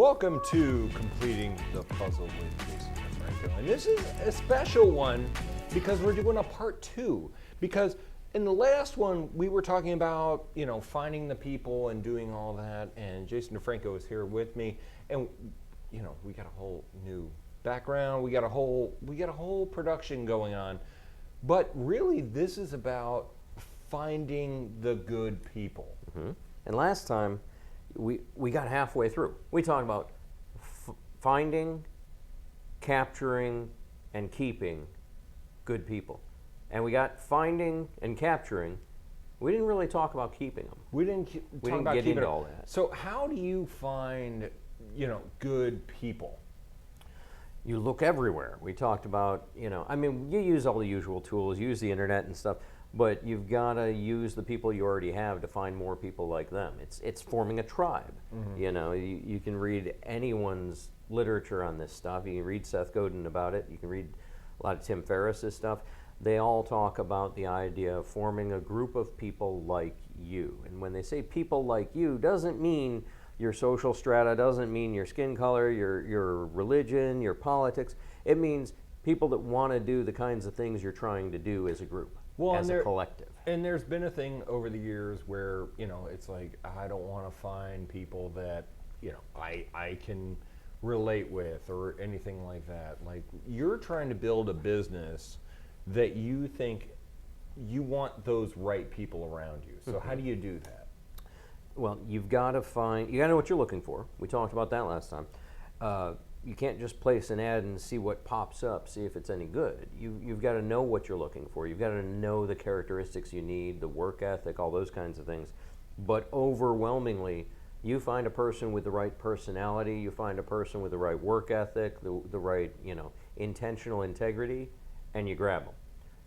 Welcome to Completing the Puzzle with Jason DeFranco. And this is a special one because we're doing a part two. Because in the last one, we were talking about, finding the people and doing all that. And Jason DeFranco is here with me. And, we got a whole new background. We got a whole production going on. But really, this is about finding the good people. Mm-hmm. And last time, we got halfway through. We talked about finding, capturing, and keeping good people. And we got finding and capturing. We didn't really talk about keeping them. We didn't get into all that. So how do you find, good people? You look everywhere. We talked about, you use all the usual tools, use the internet and stuff, but you've got to use the people you already have to find more people like them. It's forming a tribe. Mm-hmm. You can read anyone's literature on this stuff. You can read Seth Godin about it. You can read a lot of Tim Ferriss's stuff. They all talk about the idea of forming a group of people like you. And when they say people like you, doesn't mean your social strata, doesn't mean your skin color, your religion, your politics. It means people that want to do the kinds of things you're trying to do as a group, as a collective. And there's been a thing over the years where, it's like, I don't want to find people that, I can relate with or anything like that. Like, you're trying to build a business that you think you want those right people around you. So how do you do that? Well, you got to know what you're looking for. We talked about that last time. You can't just place an ad and see what pops up, see if it's any good. You've got to know what you're looking for. You've got to know the characteristics you need, the work ethic, all those kinds of things. But overwhelmingly, you find a person with the right personality, you find a person with the right work ethic, the right, intentional integrity, and you grab them.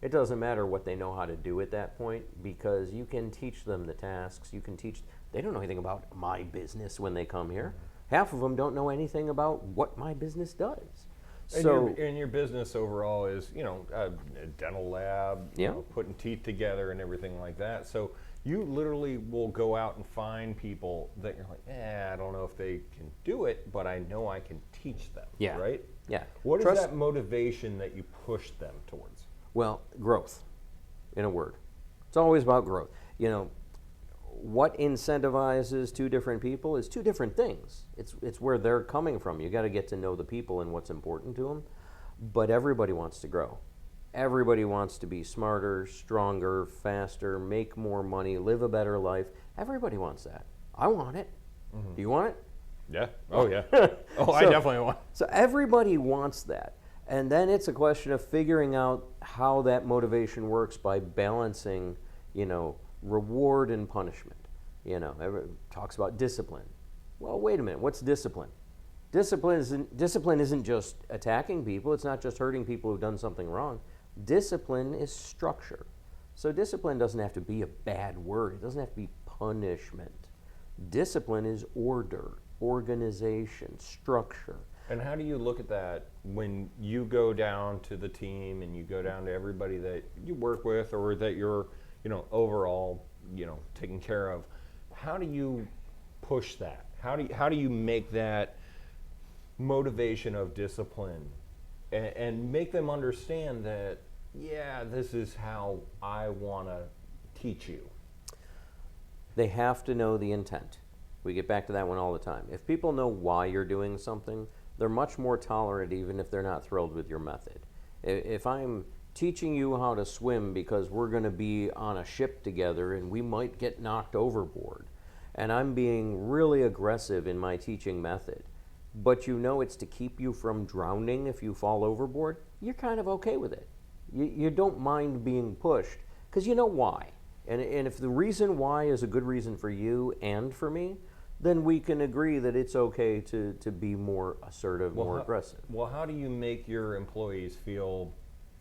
It doesn't matter what they know how to do at that point, because you can teach them the tasks. They don't know anything about my business when they come here. Mm-hmm. Half of them don't know anything about what my business does. And your business overall is, a dental lab, putting teeth together and everything like that. So you literally will go out and find people that you're like, I don't know if they can do it, but I know I can teach them, right? Yeah. What is that motivation that you push them towards? Well, growth, in a word. It's always about growth. What incentivizes two different people is two different things. It's where they're coming from. You got to get to know the people and what's important to them. But everybody wants to grow. Everybody wants to be smarter, stronger, faster, make more money, live a better life. Everybody wants that. I want it. Mm-hmm. Do you want it? Yeah. Oh, yeah. I definitely want it. So everybody wants that. And then it's a question of figuring out how that motivation works by balancing, reward and punishment. Everyone talks about discipline. Well, wait a minute. What's discipline? Discipline isn't just attacking people. It's not just hurting people who've done something wrong. Discipline is structure. So discipline doesn't have to be a bad word. It doesn't have to be punishment. Discipline is order, organization, structure. And how do you look at that when you go down to the team and you go down to everybody that you work with or that you're, overall, taking care of? How do you push that? How do you make that motivation of discipline and make them understand that, this is how I want to teach you? They have to know the intent. We get back to that one all the time. If people know why you're doing something, they're much more tolerant even if they're not thrilled with your method. If I'm teaching you how to swim because we're going to be on a ship together and we might get knocked overboard, and I'm being really aggressive in my teaching method, but it's to keep you from drowning if you fall overboard, you're kind of okay with it. You don't mind being pushed because you know why. And if the reason why is a good reason for you and for me, then we can agree that it's okay to be more assertive, more aggressive. Well, how do you make your employees feel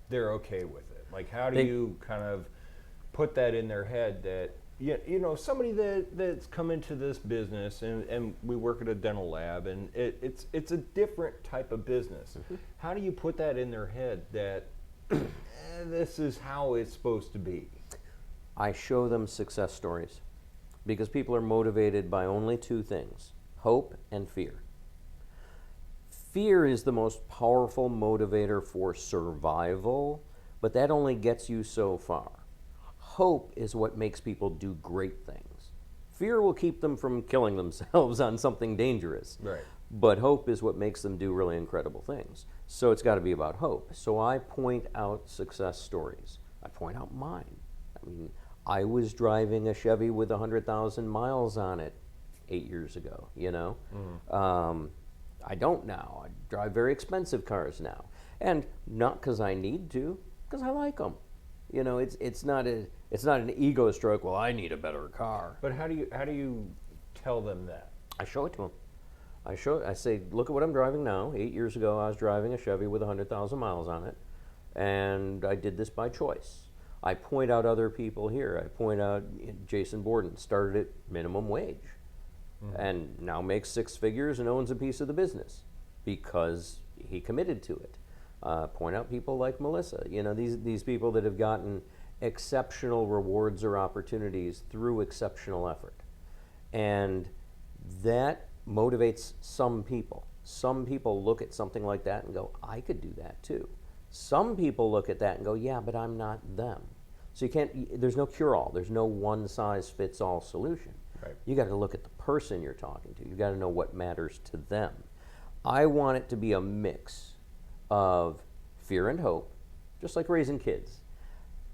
they're okay with it? Like, how do you kind of put that in their head that, somebody that's come into this business and we work at a dental lab and it's a different type of business. Mm-hmm. How do you put that in their head that this is how it's supposed to be? I show them success stories because people are motivated by only two things, hope and fear. Fear is the most powerful motivator for survival, but that only gets you so far. Hope is what makes people do great things. Fear will keep them from killing themselves on something dangerous. Right. But hope is what makes them do really incredible things. So it's got to be about hope. So I point out success stories. I point out mine. I mean, I was driving a Chevy with 100,000 miles on it 8 years ago, you know? I don't now. I drive very expensive cars now. And not because I need to, because I like them. You know, it's not an ego stroke, well, I need a better car. But how do you tell them that? I show it to them. I say, look at what I'm driving now. 8 years ago, I was driving a Chevy with 100,000 miles on it, and I did this by choice. I point out other people here. I point out Jason Borden started at minimum wage, and now makes 6 figures and owns a piece of the business because he committed to it. Point out people like Melissa. You know, these people that have gotten exceptional rewards or opportunities through exceptional effort, and that motivates some people. Some people look at something like that and go, I could do that too. Some people look at that and go, yeah, but I'm not them. So you can't, there's no cure-all. There's no one-size-fits-all solution. Right. You got to look at the person you're talking to. You got to know what matters to them. I want it to be a mix of fear and hope, just like raising kids.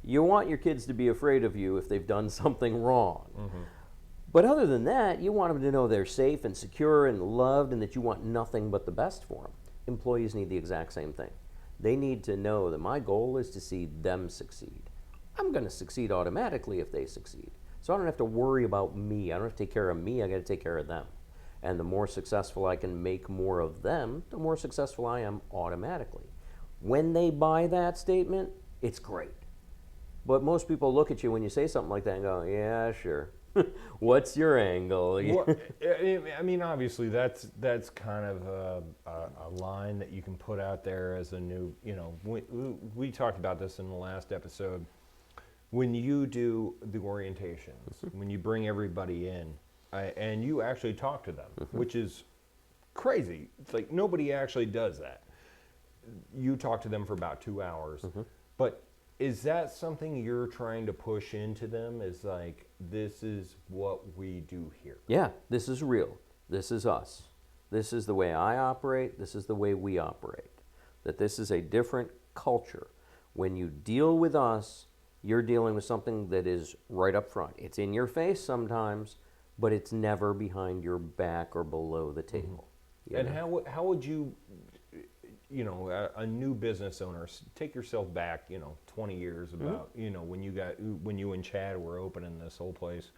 You want your kids to be afraid of you if they've done something wrong. But other than that, you want them to know they're safe and secure and loved and that you want nothing but the best for them. Employees need the exact same thing. They need to know that my goal is to see them succeed. I'm going to succeed automatically if they succeed. So I don't have to worry about me. I don't have to take care of me. I got to take care of them. And the more successful I can make more of them, the more successful I am automatically. When they buy that statement, it's great. But most people look at you when you say something like that and go, yeah, sure. What's your angle? Well, I mean, obviously, that's kind of a line that you can put out there as a new, you know, we talked about this in the last episode. When you do the orientations, when you bring everybody in, and you actually talk to them, which is crazy. It's like nobody actually does that. You talk to them for about 2 hours, but is that something you're trying to push into them? Is like, this is what we do here? Yeah, this is real. This is us. This is the way I operate. This is the way we operate. That this is a different culture. When you deal with us, you're dealing with something that is right up front. It's in your face sometimes, but it's never behind your back or below the table. And how would you, you know, a new business owner, take yourself back, you know, 20 years about, you know, when you and Chad were opening this whole place,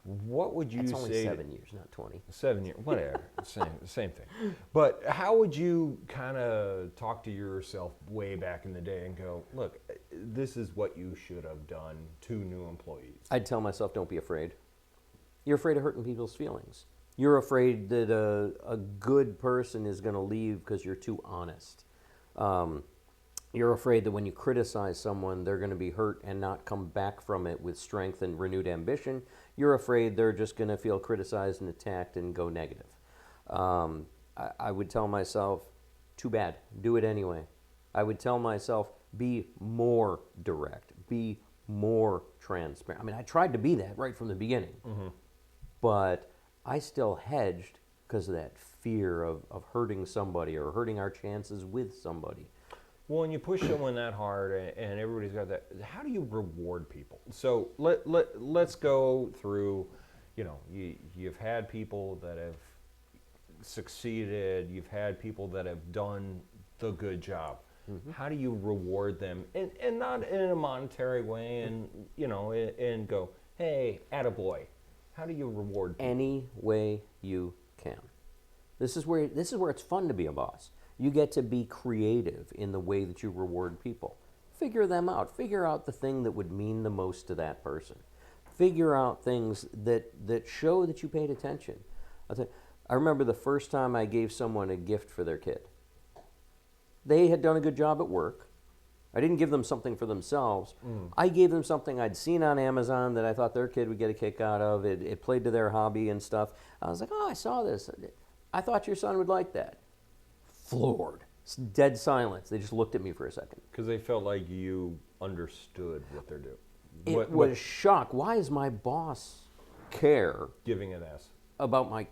what would you say? It's only 7 years, not 20. 7 years, whatever, same thing. But how would you kind of talk to yourself way back in the day and go, look, this is what you should have done to new employees? I'd tell myself, don't be afraid. You're afraid of hurting people's feelings. You're afraid that a good person is going to leave because you're too honest. You're afraid that when you criticize someone, they're going to be hurt and not come back from it with strength and renewed ambition. You're afraid they're just going to feel criticized and attacked and go negative. I would tell myself, too bad, do it anyway. I would tell myself, be more direct, be more transparent. I mean, I tried to be that right from the beginning, but I still hedged because of that fear of hurting somebody or hurting our chances with somebody. Well, when you push someone that hard and everybody's got that, how do you reward people? So let's go through, you know, you've had people that have succeeded, you've had people that have done the good job. How do you reward them? And not in a monetary way and, you know, and go, hey, attaboy. How do you reward people? Any way you can. This is where it's fun to be a boss. You get to be creative in the way that you reward people. Figure them out. Figure out the thing that would mean the most to that person. Figure out things that show that you paid attention. I remember the first time I gave someone a gift for their kid. They had done a good job at work. I didn't give them something for themselves. I gave them something I'd seen on Amazon that I thought their kid would get a kick out of. It played to their hobby and stuff. I was like, oh, I saw this. I thought your son would like that. floored. Dead silence. They just looked at me for a second. Because they felt like you understood what they're doing. It was shock. Why does my boss care giving an S about my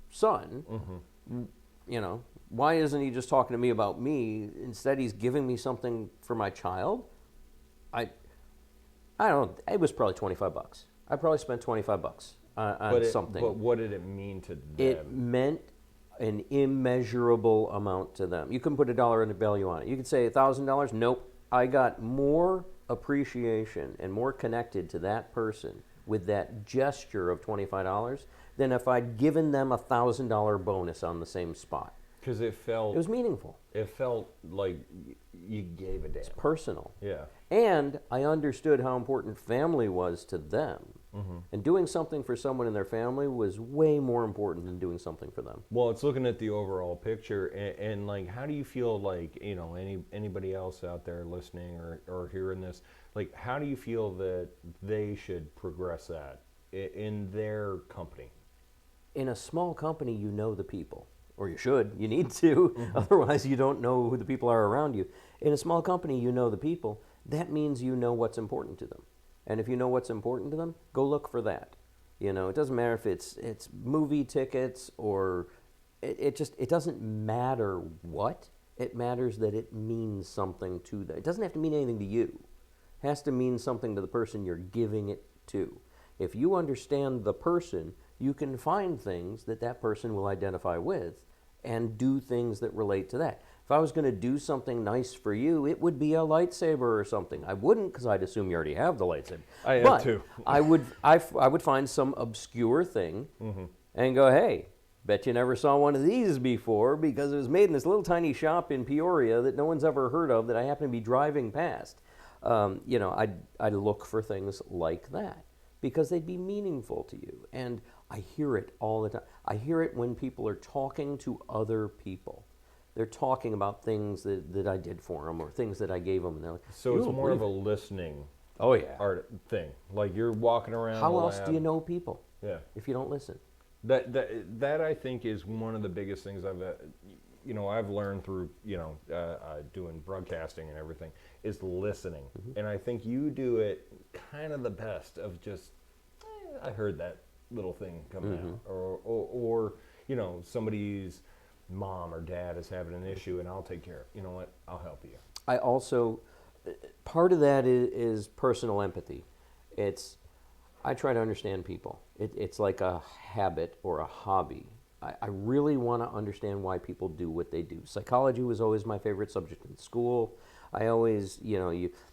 son? You know, why isn't he just talking to me about me? Instead, he's giving me something for my child. I don't know. It was probably $25. I probably spent $25 on something. But what did it mean to them? It meant an immeasurable amount to them. You couldn't put a dollar in the value on it. You could say $1,000. Nope. I got more appreciation and more connected to that person with that gesture of $25 than if I'd given them a $1,000 bonus on the same spot. Because it was meaningful. It felt like you gave a damn. It's personal. Yeah. And I understood how important family was to them. And doing something for someone in their family was way more important than doing something for them. Well, it's looking at the overall picture, and like, how do you feel like, you know, anybody else out there listening or hearing this, like, how do you feel that they should progress that in their company? In a small company, you know the people. Or you should. You need to. Otherwise, you don't know who the people are around you. In a small company, you know the people. That means you know what's important to them. And if you know what's important to them, go look for that. You know, it doesn't matter if it's movie tickets or it doesn't matter what. It matters that it means something to them. It doesn't have to mean anything to you. It has to mean something to the person you're giving it to. If you understand the person, you can find things that person will identify with and do things that relate to that. If I was going to do something nice for you, it would be a lightsaber or something. I wouldn't, because I'd assume you already have the lightsaber. I have too. I would find some obscure thing and go, hey, bet you never saw one of these before, because it was made in this little tiny shop in Peoria that no one's ever heard of that I happen to be driving past. You know, I'd look for things like that because they'd be meaningful to you. And I hear it all the time. I hear it when people are talking to other people. They're talking about things that I did for them or things that I gave them. And they're like, so it's more of a listening art thing. Like, you're walking around How the else lab. do you know people if you don't listen? That I think is one of the biggest things I've learned through, doing broadcasting and everything, is listening. And I think you do it kind of the best of just, I heard that little thing coming out. Or, you know, somebody's mom or dad is having an issue and I'll take care of it. You know what? I'll help you. I also, part of that is personal empathy. I try to understand people. It's like a habit or a hobby. I really want to understand why people do what they do. Psychology was always my favorite subject in school. I always,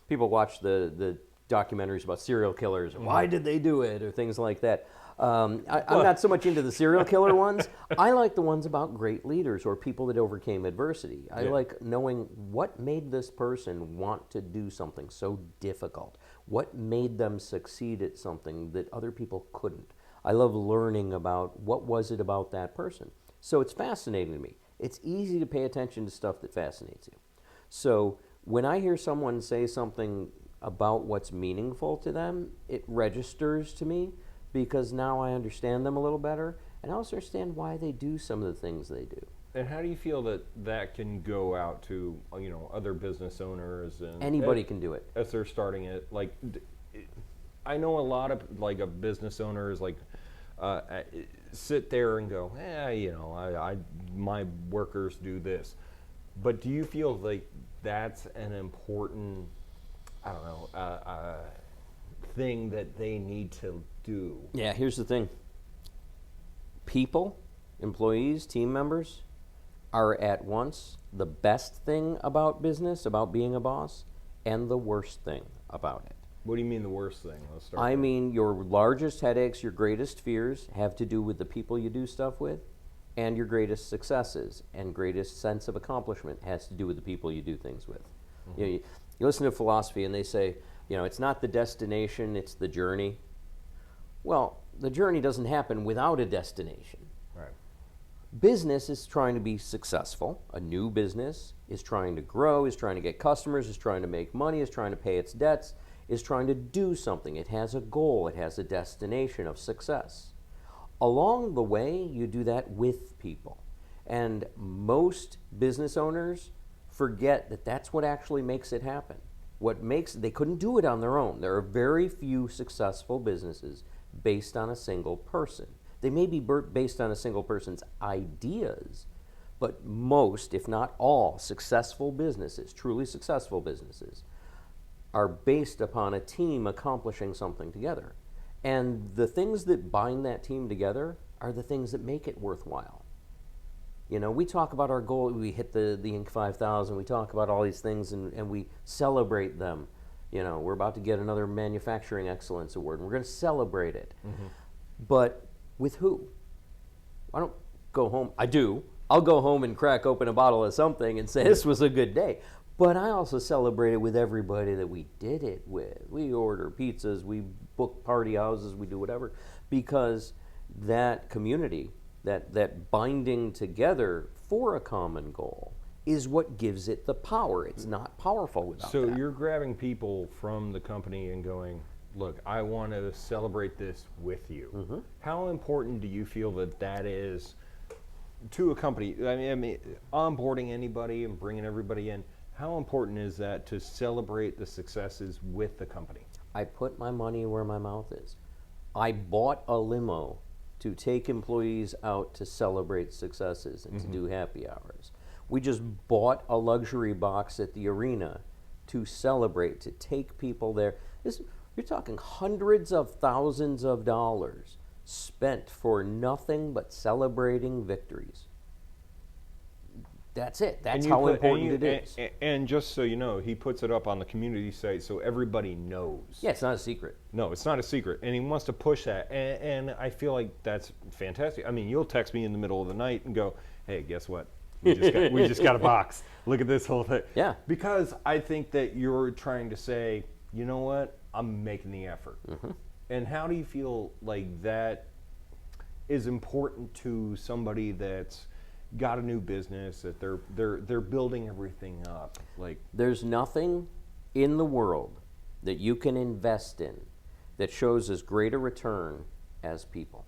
people watch the documentaries about serial killers and why did they do it or things like that. I'm not so much into the serial killer ones. I like the ones about great leaders or people that overcame adversity. I like knowing what made this person want to do something so difficult. What made them succeed at something that other people couldn't. I love learning about what was it about that person. So it's fascinating to me. It's easy to pay attention to stuff that fascinates you. So when I hear someone say something about what's meaningful to them, it registers to me because now I understand them a little better and I also understand why they do some of the things they do. And how do you feel that can go out to, other business owners and anybody can do it as they're starting it? Like, I know a lot of a business owners sit there and go, my workers do this. But do you feel like that's an important, thing that they need to do? Yeah, here's the thing. People, employees, team members are at once the best thing about business, about being a boss, and the worst thing about it. What do you mean the worst thing? Let's start. I mean, your largest headaches, your greatest fears have to do with the people you do stuff with, and your greatest successes and greatest sense of accomplishment has to do with the people you do things with. You listen to philosophy and they say, it's not the destination, it's the journey. Well, the journey doesn't happen without a destination. Right. Business is trying to be successful. A new business is trying to grow, is trying to get customers, is trying to make money, is trying to pay its debts, is trying to do something. It has a goal, it has a destination of success. Along the way, you do that with people. And most business owners forget that that's what actually makes it happen. They couldn't do it on their own. There are very few successful businesses based on a single person. They may be based on a single person's ideas, but most, if not all, successful businesses, truly successful businesses, are based upon a team accomplishing something together. And the things that bind that team together are the things that make it worthwhile. You know, we talk about our goal, we hit the Inc. 5000, we talk about all these things and we celebrate them. You know, we're about to get another Manufacturing Excellence Award, and we're going to celebrate it. Mm-hmm. But with who? I don't go home. I do. I'll go home and crack open a bottle of something and say, this was a good day. But I also celebrate it with everybody that we did it with. We order pizzas, we book party houses, we do whatever. Because that community, that binding together for a common goal is what gives it the power. It's not powerful without that. So you're grabbing people from the company and going, look, I want to celebrate this with you. Mm-hmm. How important do you feel that is to a company? I mean, onboarding anybody and bringing everybody in, how important is that to celebrate the successes with the company? I put my money where my mouth is. I bought a limo to take employees out to celebrate successes and to do happy hours. We just bought a luxury box at the arena to celebrate, to take people there. You're talking hundreds of thousands of dollars spent for nothing but celebrating victories. That's it. That's how important it is. And just so you know, he puts it up on the community site so everybody knows. Yeah, it's not a secret. No, it's not a secret. And he wants to push that. And I feel like that's fantastic. I mean, you'll text me in the middle of the night and go, hey, guess what? We just got a box. Look at this whole thing. Yeah. Because I think that you're trying to say, you know what? I'm making the effort. Mm-hmm. And how do you feel like that is important to somebody that's got a new business, that they're building everything up? Like, there's nothing in the world that you can invest in that shows as great a return as people.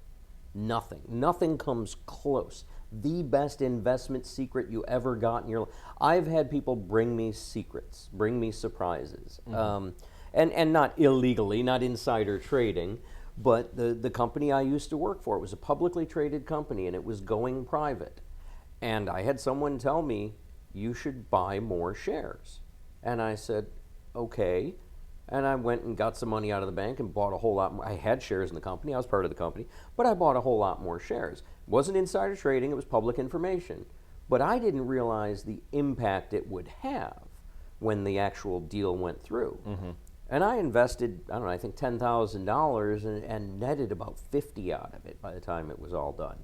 Nothing comes close. The best investment secret you ever got in your life. I've had people bring me secrets, bring me surprises, and not illegally, not insider trading, but the company I used to work for, it was a publicly traded company and it was going private. And I had someone tell me, you should buy more shares. And I said, okay. And I went and got some money out of the bank and bought a whole lot more. I had shares in the company. I was part of the company. But I bought a whole lot more shares. It wasn't insider trading. It was public information. But I didn't realize the impact it would have when the actual deal went through. Mm-hmm. And I invested, I don't know, I think $10,000 and netted about 50 out of it by the time it was all done.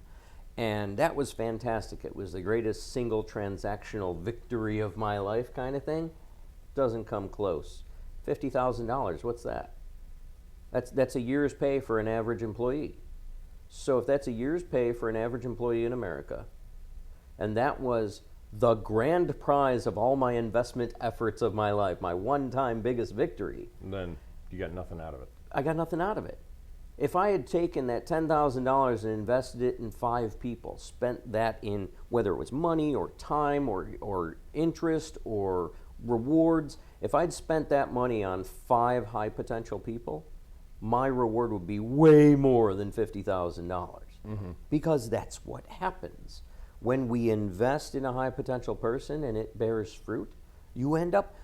And that was fantastic. It was the greatest single transactional victory of my life kind of thing. Doesn't come close. $50,000, what's that? That's a year's pay for an average employee. So if that's a year's pay for an average employee in America, and that was the grand prize of all my investment efforts of my life, my one-time biggest victory. Then you got nothing out of it. I got nothing out of it. If I had taken that $10,000 and invested it in 5 people, spent that in whether it was money or time or interest or rewards, if I'd spent that money on 5 high potential people, my reward would be way more than $50,000. Mm-hmm. Because that's what happens. When we invest in a high potential person and it bears fruit, you end up,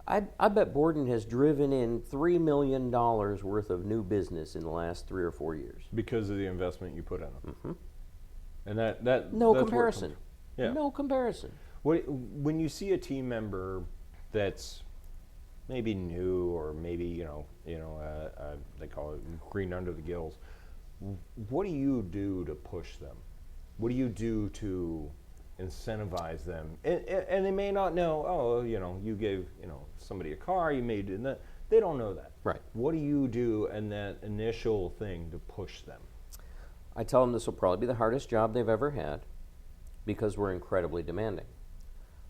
I bet Borden has driven in $3 million worth of new business in the last 3 or 4 years. Because of the investment you put in them. Mm-hmm. And no that's comparison. Yeah. No comparison. When you see a team member that's maybe new or maybe they call it green under the gills, what do you do to push them? What do you do to incentivize them? And they may not know, you gave somebody a car, you made it, and that. They don't know that. Right. What do you do in that initial thing to push them? I tell them this will probably be the hardest job they've ever had because we're incredibly demanding.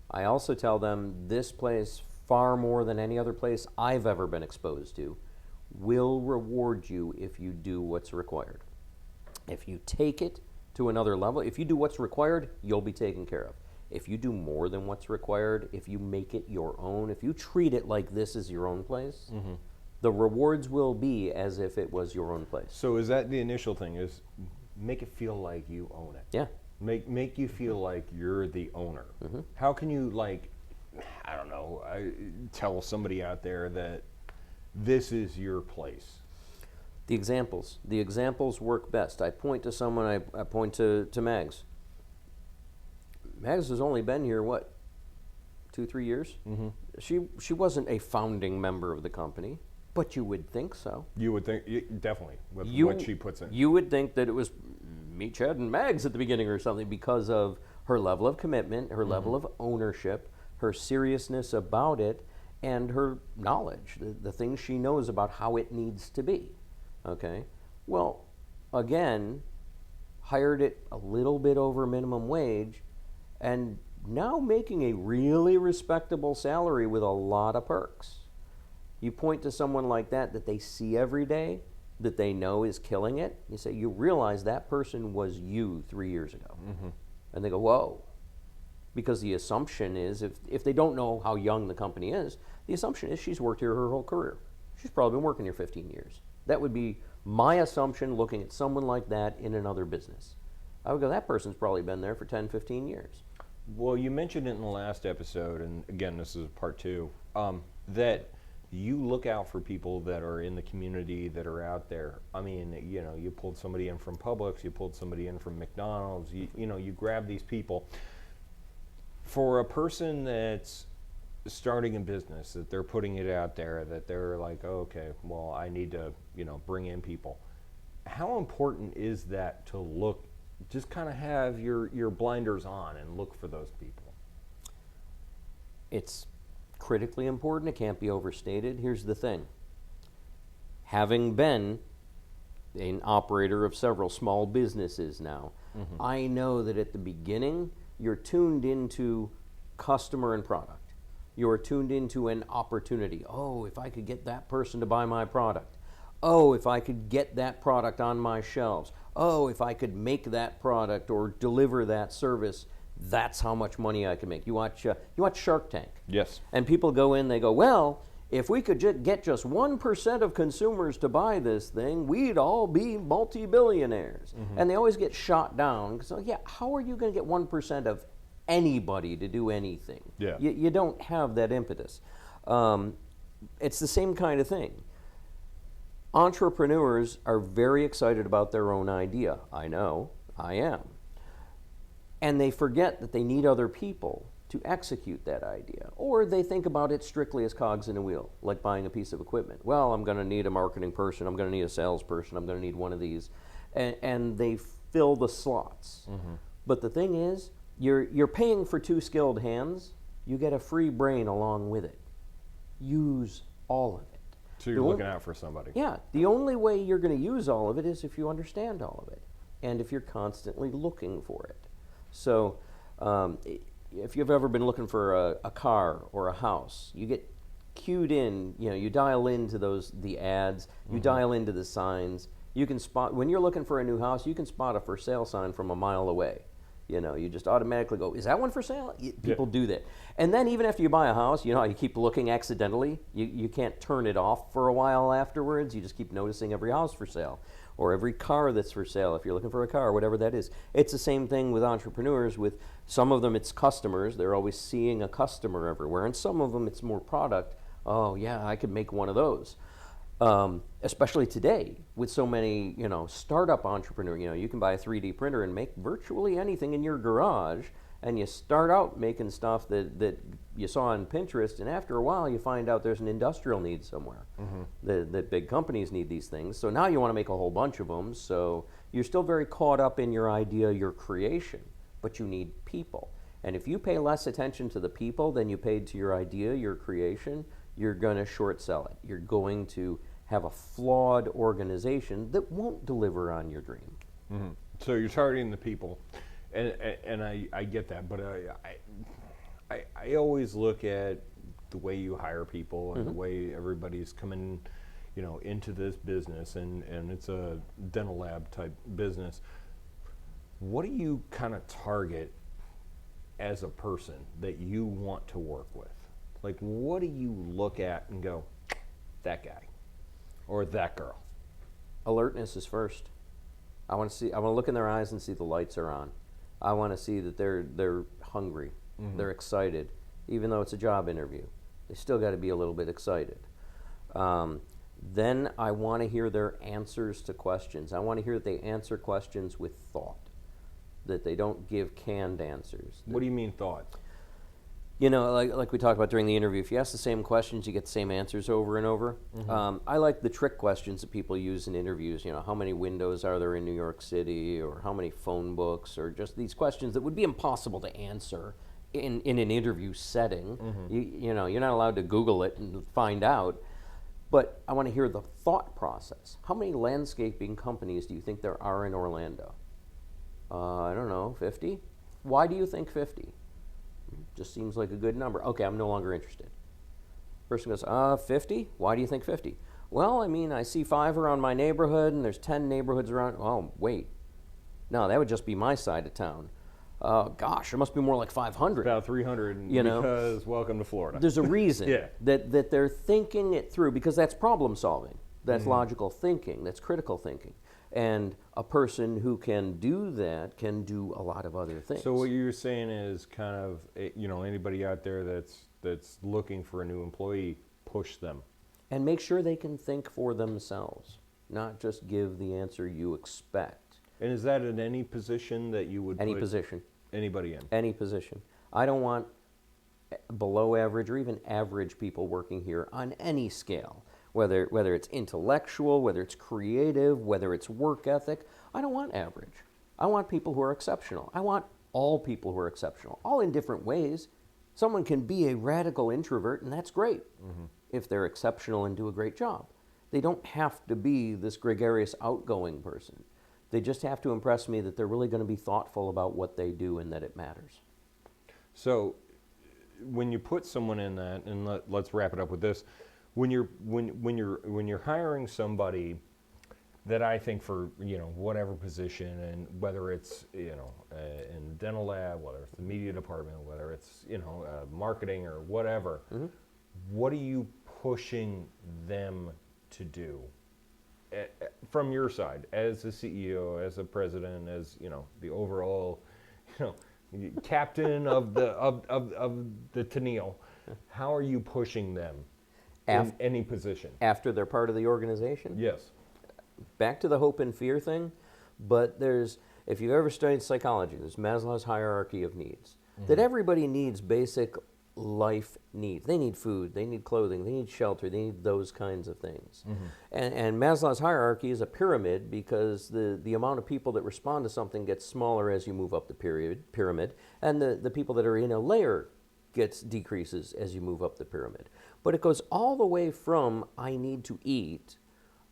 I also tell them this place, far more than any other place I've ever been exposed to, will reward you if you do what's required. If you take it to another level. If you do what's required, you'll be taken care of. If you do more than what's required, if you make it your own, if you treat it like this is your own place, the rewards will be as if it was your own place. So is that the initial thing? Is make it feel like you own it? Yeah. Make you feel like you're the owner. How can you, like, I don't know, tell somebody out there that this is your place? The examples work best. I point to someone. I point to Mags. Mags has only been here, what, 2-3 years? She wasn't a founding member of the company, but you would think so. You would think, definitely, with what she puts in. You would think that it was me, Chad, and Mags at the beginning or something, because of her level of commitment, her level of ownership, her seriousness about it, and her knowledge, the things she knows about how it needs to be. Okay? Well, again, hired it a little bit over minimum wage, and now making a really respectable salary with a lot of perks. You point to someone like that they see every day, that they know is killing it. You say, you realize that person was you 3 years ago. And they go, whoa. Because the assumption is, if they don't know how young the company is, the assumption is she's worked here her whole career. She's probably been working here 15 years. That would be my assumption looking at someone like that in another business. I would go, that person's probably been there for 10, 15 years. Well, you mentioned it in the last episode, and again, this is part 2, that you look out for people that are in the community, that are out there. I mean, you know, you pulled somebody in from Publix, you pulled somebody in from McDonald's, you know, you grab these people. For a person that's starting a business, that they're putting it out there, that they're like, oh, okay, well, I need to, you know, bring in people. How important is that to look, just kind of have your blinders on and look for those people? It's critically important. It can't be overstated. Here's the thing. Having been an operator of several small businesses now, I know that at the beginning, you're tuned into customer and product. You're tuned into an opportunity. Oh, if I could get that person to buy my product. Oh, if I could get that product on my shelves. Oh, if I could make that product or deliver that service, that's how much money I can make. You watch Shark Tank. Yes. And people go in, they go, well, if we could get just 1% of consumers to buy this thing, we'd all be multi-billionaires. And they always get shot down. So yeah, how are you going to get 1% of anybody to do anything? Yeah. You don't have that impetus. It's the same kind of thing. Entrepreneurs are very excited about their own idea. I know, I am. And they forget that they need other people to execute that idea. Or they think about it strictly as cogs in a wheel, like buying a piece of equipment. Well, I'm going to need a marketing person, I'm going to need a salesperson, I'm going to need one of these. And they fill the slots. But the thing is, you're paying for 2 skilled hands, you get a free brain along with it. Use all of it. So you're looking out for somebody. Yeah. The only way you're going to use all of it is if you understand all of it, and if you're constantly looking for it. So if you've ever been looking for a car or a house, you get cued in, you know, you dial into the ads, you dial into the signs. You can spot, when you're looking for a new house, you can spot a for sale sign from a mile away. You know, you just automatically go, is that one for sale? People do that. And then even after you buy a house, you know how you keep looking accidentally? You can't turn it off for a while afterwards. You just keep noticing every house for sale or every car that's for sale if you're looking for a car, whatever that is. It's the same thing with entrepreneurs. With some of them, it's customers. They're always seeing a customer everywhere. And some of them, it's more product. Oh, yeah, I could make one of those. Especially today with so many, you know, startup entrepreneurs. You know, you can buy a 3D printer and make virtually anything in your garage, and you start out making stuff that you saw on Pinterest, and after a while you find out there's an industrial need somewhere. That big companies need these things. So now you want to make a whole bunch of them, so you're still very caught up in your idea, your creation, but you need people. And if you pay less attention to the people than you paid to your idea, your creation, you're going to short sell it. You're going to have a flawed organization that won't deliver on your dream. So you're targeting the people, and I get that, but I always look at the way you hire people and the way everybody's coming, you know, into this business, and it's a dental lab type business. what do you kind of target as a person that you want to work with? Like, what do you look at and go, that guy or that girl? Alertness is first. I want to look in their eyes and see the lights are on. I want to see that they're hungry, they're excited. Even though it's a job interview, they still got to be a little bit excited. Then I want to hear their answers to questions. I want to hear that they answer questions with thought, that they don't give canned answers. What do you mean thought? You know, like we talked about during the interview, if you ask the same questions, you get the same answers over and over. I like the trick questions that people use in interviews. You know, how many windows are there in New York City, or how many phone books, or just these questions that would be impossible to answer in an interview setting. You know, you're not allowed to Google it and find out. But I want to hear the thought process. How many landscaping companies do you think there are in Orlando? I don't know, 50? Why do you think 50? Just seems like a good number. Okay, I'm no longer interested. Person goes, 50? Why do you think 50? Well, I mean, I see 5 around my neighborhood, and there's 10 neighborhoods around. Oh, wait. No, that would just be my side of town. Gosh, there must be more like 500. About 300, you know, because welcome to Florida. There's a reason Yeah. that they're thinking it through, because that's problem solving. That's logical thinking. That's critical thinking. And a person who can do that can do a lot of other things. So what you're saying is kind of, you know, anybody out there that's looking for a new employee, push them. And make sure they can think for themselves, not just give the answer you expect. And is that in any position that you would Any put position. anybody in? Any position. I don't want below average or even average people working here on any scale. Whether it's intellectual, whether it's creative, whether it's work ethic. I don't want average. I want people who are exceptional. I want all people who are exceptional, all in different ways. Someone can be a radical introvert, and that's great if they're exceptional and do a great job. They don't have to be this gregarious, outgoing person. They just have to impress me that they're really going to be thoughtful about what they do and that it matters. So when you put someone in that, and let's wrap it up with this. When you're hiring somebody that I think for, you know, whatever position, and whether it's, you know, in the dental lab, whether it's the media department, whether it's, you know, marketing or whatever, what are you pushing them to do from your side as a CEO, as a president, as, you know, the overall, you know, captain of the Tennille? How are you pushing them? In any position. After they're part of the organization? Yes. Back to the hope and fear thing, but if you've ever studied psychology, there's Maslow's hierarchy of needs. That everybody needs basic life needs. They need food, they need clothing, they need shelter, they need those kinds of things. And Maslow's hierarchy is a pyramid, because the amount of people that respond to something gets smaller as you move up the pyramid, and the people that are in a layer decreases as you move up the pyramid. But it goes all the way from I need to eat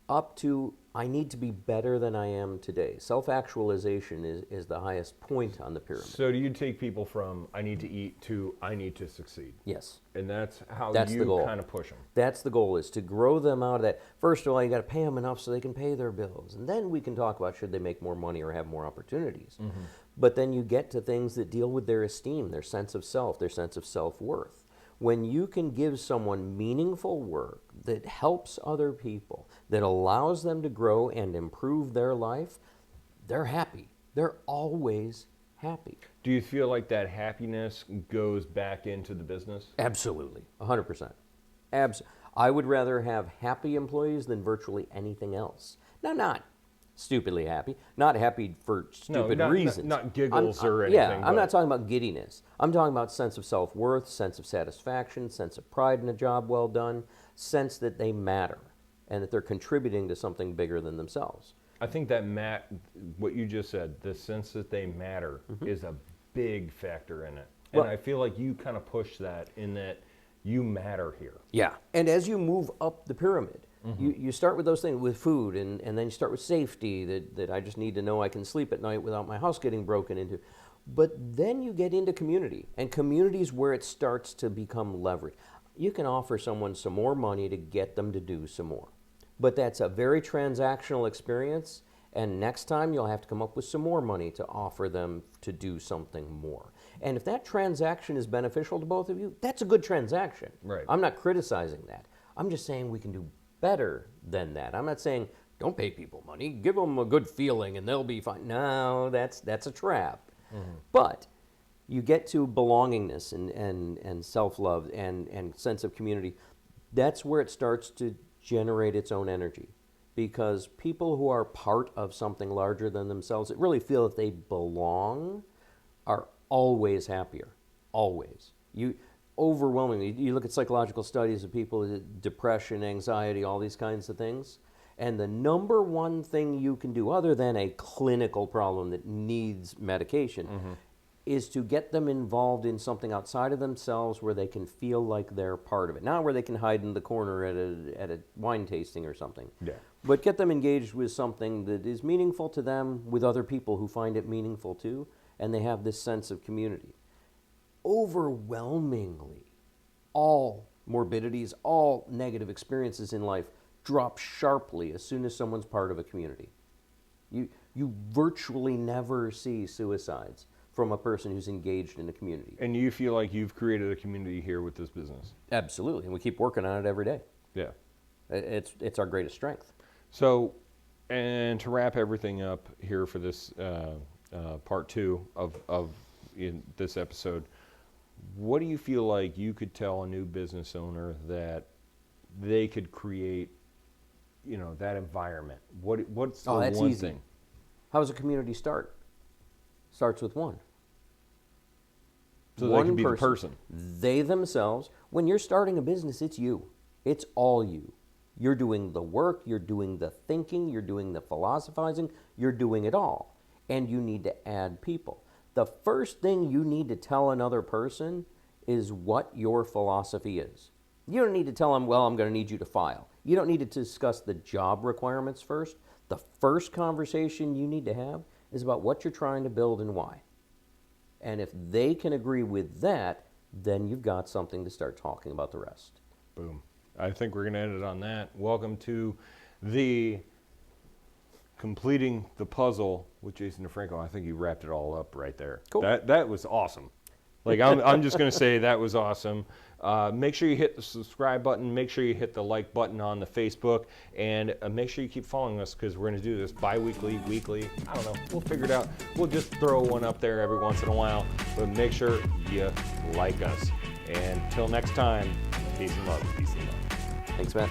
up to I need to be better than I am today. Self-actualization is the highest point on the pyramid. So do you take people from I need to eat to I need to succeed? Yes. And that's how That's the you goal. kind of push them. That's the goal, is to grow them out of that. First of all, you got to pay them enough so they can pay their bills. And then we can talk about should they make more money or have more opportunities. But then you get to things that deal with their esteem, their sense of self, their sense of self-worth. When you can give someone meaningful work that helps other people, that allows them to grow and improve their life, they're happy. They're always happy. Do you feel like that happiness goes back into the business? Absolutely, 100%. I would rather have happy employees than virtually anything else. Now, not stupidly happy, not happy for stupid reasons. Not giggles or anything. Yeah, I'm not talking about giddiness. I'm talking about sense of self-worth, sense of satisfaction, sense of pride in a job well done, sense that they matter and that they're contributing to something bigger than themselves. I think that what you just said, the sense that they matter, is a big factor in it. And I feel like you kind of push that in that you matter here. Yeah, and as you move up the pyramid, you start with those things, with food, and then you start with safety, that I just need to know I can sleep at night without my house getting broken into. But then you get into community, and community is where it starts to become leverage. You can offer someone some more money to get them to do some more. But that's a very transactional experience, And next time you'll have to come up with some more money to offer them to do something more. And if that transaction is beneficial to both of you, that's a good transaction. Right. I'm not criticizing that. I'm just saying we can do better than that. I'm not saying don't pay people money, give them a good feeling and they'll be fine. No, that's a trap. But you get to belongingness and self-love and sense of community. That's where it starts to generate its own energy. Because people who are part of something larger than themselves, that really feel that they belong, are always happier. Always. Overwhelmingly, you look at psychological studies of people with depression, anxiety, all these kinds of things, and the number one thing you can do, other than a clinical problem that needs medication, is to get them involved in something outside of themselves where they can feel like they're part of it. Not where they can hide in the corner at a wine tasting or something. Yeah. But get them engaged with something that is meaningful to them, with other people who find it meaningful too, and they have this sense of community. Overwhelmingly, all morbidities, all negative experiences in life drop sharply as soon as someone's part of a community. You virtually never see suicides from a person who's engaged in a community. And you feel like you've created a community here with this business? Absolutely, and we keep working on it every day. Yeah. It's our greatest strength. So, and to wrap everything up here for this part 2 of in this episode, what do you feel like you could tell a new business owner that they could create, that environment? What's the that's one easy. thing? How does a community start? Starts with one. So they can be the person. They themselves. When you're starting a business, it's you. It's all you. You're doing the work, you're doing the thinking, you're doing the philosophizing, you're doing it all. And you need to add people. The first thing you need to tell another person is what your philosophy is. You don't need to tell them, well, I'm going to need you to file. You don't need to discuss the job requirements first. The first conversation you need to have is about what you're trying to build and why. And if they can agree with that, then you've got something to start talking about the rest. Boom. I think we're going to end it on that. Welcome to the Completing the Puzzle with Jason DeFranco. I think you wrapped it all up right there. Cool. That was awesome. Like, I'm just going to say that was awesome. Make sure you hit the subscribe button. Make sure you hit the like button on the Facebook. And make sure you keep following us, because we're going to do this bi-weekly, weekly. I don't know. We'll figure it out. We'll just throw one up there every once in a while. But make sure you like us. And till next time, peace and love. Peace and love. Thanks, Matt.